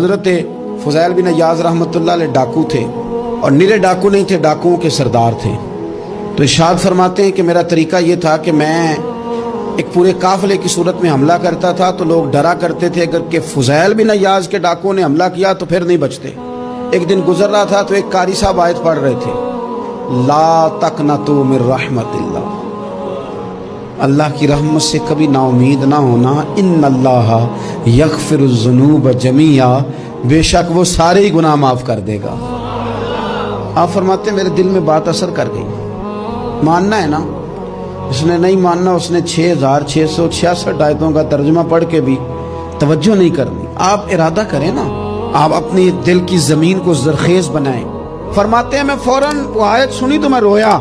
حضرت فضیل بن عیاض رحمتullah علیہ ڈاکو تھے، اور نرے ڈاکو نہیں تھے، ڈاکوؤں کے سردار تھے۔ تو ارشاد فرماتے ہیں کہ میرا طریقہ یہ تھا کہ میں ایک پورے قافلے کی صورت میں حملہ کرتا تھا تو لوگ ڈرا کرتے تھے اگر کہ فضیل بن عیاض کے ڈاکوؤں نے حملہ کیا تو پھر نہیں بچتے۔ ایک دن گزر رہا تھا تو ایک قاری صاحب آیت پڑھ رہے تھے، لا تقنطوا من رحمت اللہ، اللہ کی رحمت سے کبھی نا امید نہ ہونا، ان اللہ یغفر الذنوب جمیعا، بے شک وہ سارے ہی گناہ معاف کر دے گا۔ آپ فرماتے ہیں میرے دل میں بات اثر کر گئی، ماننا ہے نا۔ اس نے نہیں ماننا، اس نے 6666 آیتوں کا ترجمہ پڑھ کے بھی توجہ نہیں کرنی۔ آپ ارادہ کریں نا، آپ اپنی دل کی زمین کو زرخیز بنائیں۔ فرماتے ہیں میں فوراً وہ آیت سنی تو میں رویا،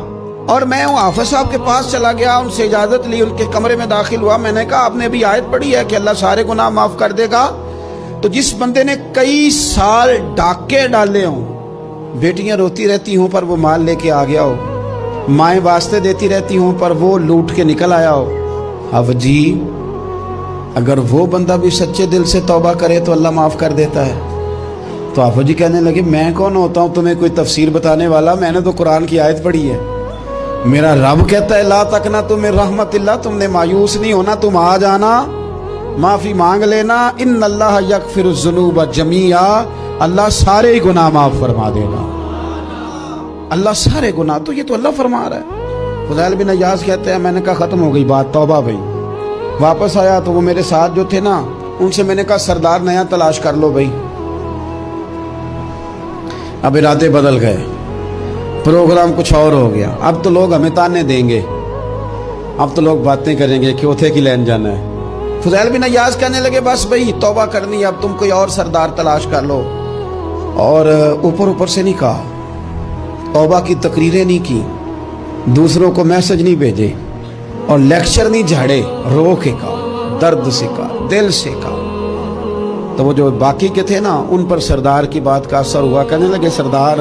اور میں وہ حافظ صاحب کے پاس چلا گیا، ان سے اجازت لی، ان کے کمرے میں داخل ہوا۔ میں نے کہا آپ نے ابھی آیت پڑھی ہے کہ اللہ سارے گناہ معاف کر دے گا؟ تو جس بندے نے کئی سال ڈاکے ڈالے ہوں، بیٹیاں روتی رہتی ہوں پر وہ مال لے کے آ گیا ہو، مائیں واسطے دیتی رہتی ہوں پر وہ لوٹ کے نکل آیا ہو، اب جی اگر وہ بندہ بھی سچے دل سے توبہ کرے تو اللہ معاف کر دیتا ہے۔ تو آفو جی کہنے لگے میں کون ہوتا ہوں تمہیں کوئی تفسیر بتانے والا، میں نے تو قرآن کی آیت پڑھی ہے، میرا رب کہتا ہے لا تقنطوا من رحمت اللہ، تم نے مایوس نہیں ہونا، تم آ جانا، معافی مانگ لینا، ان اللہ یغفر الذنوب جمیعا، اللہ سارے گناہ معاف فرما دے گا، اللہ سارے گناہ۔ تو یہ تو اللہ فرما رہا ہے۔ فضیل بن عیاض کہتے ہیں میں نے کہا ختم ہو گئی بات، توبہ بھائی۔ واپس آیا تو وہ میرے ساتھ جو تھے نا، ان سے میں نے کہا سردار نیا تلاش کر لو بھائی۔ اب ارادے بدل گئے، پروگرام کچھ اور ہو گیا۔ اب تو لوگ ہمیں تانے دیں گے، اب تو لوگ باتیں کریں گے کہ اوتھے کی لین جانا ہے۔ فضیل بن عیاض کہنے لگے بس بھائی توبہ کرنی، اب تم کوئی اور سردار تلاش کر لو۔ اور اوپر سے نہیں کہا، توبہ کی تقریریں نہیں کی، دوسروں کو میسج نہیں بھیجے، اور لیکچر نہیں جھاڑے، رو کے کہا، درد سے کہا، دل سے کہا۔ تو وہ جو باقی کے تھے نا، ان پر سردار کی بات کا اثر ہوا، کہنے لگے سردار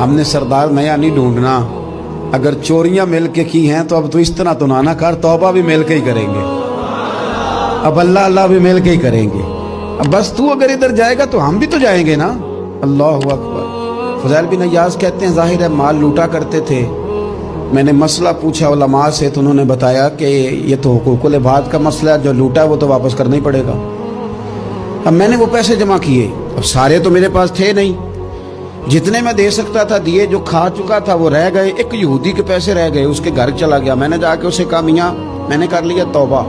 ہم نے سردار نیا نہیں ڈھونڈنا، اگر چوریاں مل کے کی ہیں تو اب تو اس طرح تو نہ کر، توبہ بھی مل کے ہی کریں گے، اب اللہ بھی مل کے ہی کریں گے، اب بس تو اگر ادھر جائے گا تو ہم بھی تو جائیں گے نا۔ اللہ اکبر۔ فضیل بن عیاض کہتے ہیں ظاہر ہے مال لوٹا کرتے تھے، میں نے مسئلہ پوچھا علماء سے تو انہوں نے بتایا کہ یہ تو حقوق العباد کا مسئلہ ہے، جو لوٹا ہے وہ تو واپس کرنا ہی پڑے گا۔ اب میں نے وہ پیسے جمع کیے، اب سارے تو میرے پاس تھے نہیں، جتنے میں دے سکتا تھا دیے، جو کھا چکا تھا وہ رہ گئے، ایک یہودی کے پیسے رہ گئے، اس کے گھر چلا گیا، میں نے جا کے اسے کہا میاں میں نے کر لیا توبہ،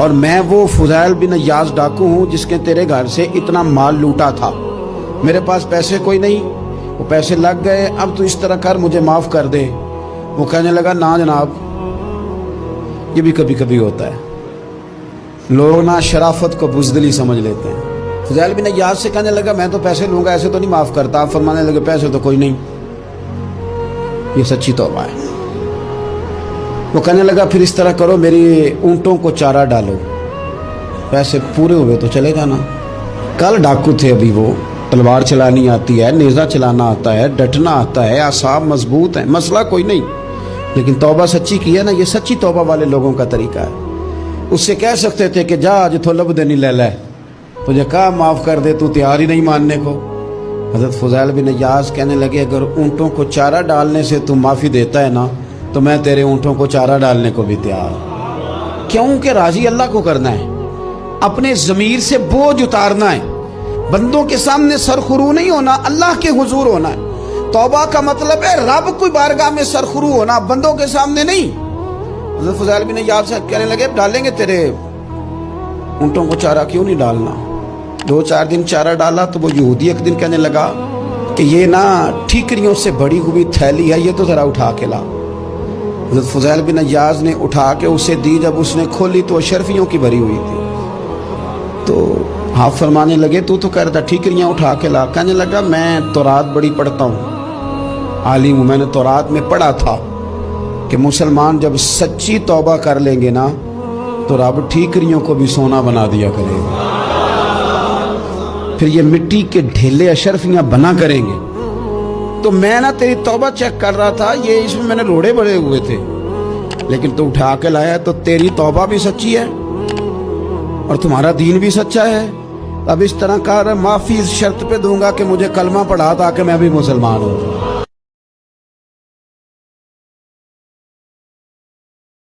اور میں وہ فضیل بن عیاض ڈاکو ہوں جس کے تیرے گھر سے اتنا مال لوٹا تھا، میرے پاس پیسے کوئی نہیں، وہ پیسے لگ گئے، اب تو اس طرح کر مجھے معاف کر دے۔ وہ کہنے لگا نا جناب، یہ بھی کبھی کبھی ہوتا ہے، لوگ نا شرافت کو بزدلی سمجھ لیتے ہیں۔ فضیل بن عیاض سے کہنے لگا میں تو پیسے لوں گا، ایسے تو نہیں معاف کرتا۔ آپ فرمانے لگے پیسے تو کوئی نہیں، یہ سچی توبہ ہے۔ وہ کہنے لگا پھر اس طرح کرو، میری اونٹوں کو چارہ ڈالو، پیسے پورے ہوئے تو چلے جانا۔ کل ڈاکو تھے، ابھی وہ تلوار چلانی آتی ہے، نیزہ چلانا آتا ہے، ڈٹنا آتا ہے، اعصاب مضبوط ہیں، مسئلہ کوئی نہیں، لیکن توبہ سچی کی ہے نا، یہ سچی توبہ والے لوگوں کا طریقہ ہے۔ اس سے کہہ سکتے تھے کہ جا جتھو لب دینی لے لے، تجھے کہا معاف کر دے، تو تیار ہی نہیں ماننے کو۔ حضرت فضیل بن عیاض کہنے لگے اگر اونٹوں کو چارہ ڈالنے سے تو معافی دیتا ہے نا، تو میں تیرے اونٹوں کو چارہ ڈالنے کو بھی تیار ہوں، کیونکہ راضی اللہ کو کرنا ہے، اپنے ضمیر سے بوجھ اتارنا ہے، بندوں کے سامنے سرخرو نہیں ہونا، اللہ کے حضور ہونا ہے۔ توبہ کا مطلب ہے رب کوئی بارگاہ میں سرخرو ہونا، بندوں کے سامنے نہیں۔ حضرت فضیل بن عیاض سے کہنے لگے ڈالیں گے تیرے اونٹوں کو چارہ، کیوں نہیں ڈالنا؟ 2-4 دن چارہ ڈالا تو وہ یہودی ایک دن کہنے لگا کہ یہ نا ٹھیکریوں سے بڑی ہوئی تھیلی ہے، یہ تو ذرا اٹھا کے لا۔ حضرت فضیل بن عیاض نے اٹھا کے اسے دی، جب اس نے کھولی تو اشرفیوں کی بھری ہوئی تھی۔ تو آپ فرمانے لگے تو کہہ رہا تھا ٹھیکریاں اٹھا کے لا۔ کہنے لگا میں تورات بڑی پڑھتا ہوں، عالم ہوں، میں نے تورات میں پڑھا تھا کہ مسلمان جب سچی توبہ کر لیں گے نا تو رب ٹھیکریوں کو بھی سونا بنا دیا کرے گا، پھر یہ مٹی کے ڈھیلے اشرفیاں بنا کریں گے۔ تو میں نا تیری توبہ چیک کر رہا تھا، یہ اس میں میں نے روڑے بڑے ہوئے تھے، لیکن تو اٹھا کے لایا، تو تیری توبہ بھی سچی ہے اور تمہارا دین بھی سچا ہے، اب اس طرح کہا رہا معافی اس شرط پہ دوں گا کہ مجھے کلمہ پڑھا تاکہ میں بھی مسلمان ہوں.